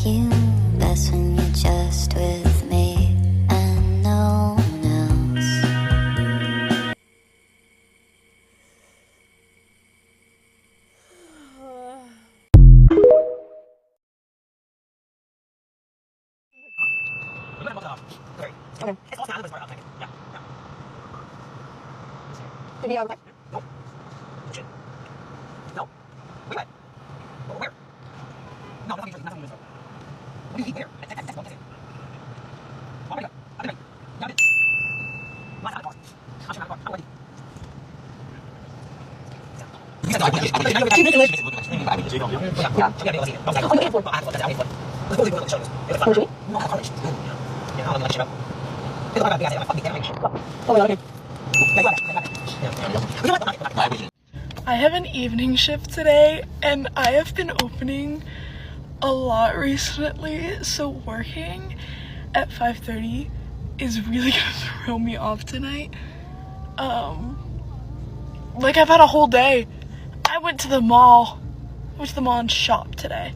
you best when you're just with me and no one else. Okay. Video. No. Shit. No. Wait, what? Where? No, that's not usually. What do you eat where? That's one thing. Oh my god. I didn't. Got it. Last out of I'm sure I'm ready. I have an evening shift today and I have been opening a lot recently, so working at 5:30 is really gonna throw me off tonight. Like I've had a whole day. I went to the mall and shopped today,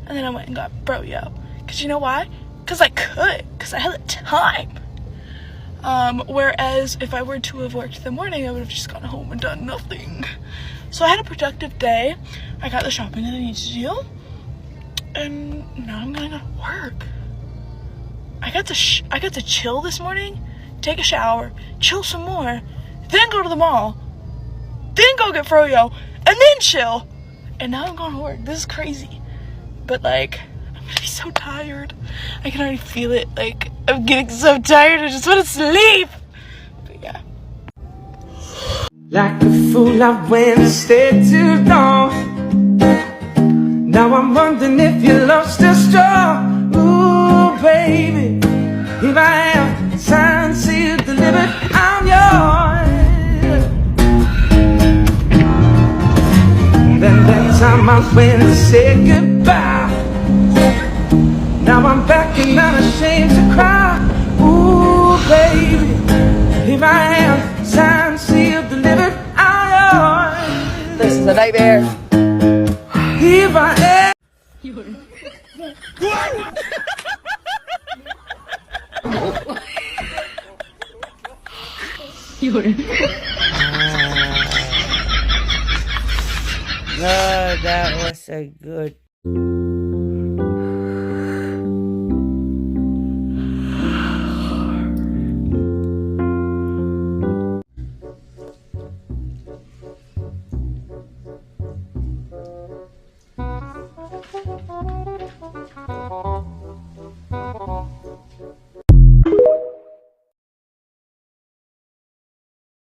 and then I went and got Froyo. Cause you know why? Cause I could, cause I had the time. Whereas if I were to have worked in the morning, I would have just gone home and done nothing. So I had a productive day. I got the shopping that I need to do, and now I'm gonna go to work. I got to chill this morning, take a shower, chill some more, then go to the mall, then go get Froyo, and then chill. And now I'm going to work. This is crazy. But like, I'm gonna be so tired. I can already feel it. Like, I'm getting so tired. I just want to sleep. But yeah. Like a fool I went and stayed too long. Now I'm wondering if your love's still strong. Ooh, baby, here I am, signed, sealed, delivered, I'm yours. Then that time I went and said goodbye. Now I'm back and not ashamed to cry. Ooh, baby, here I am, signed, sealed, delivered, I'm yours. This is a nightmare. Here I am. No, that was a good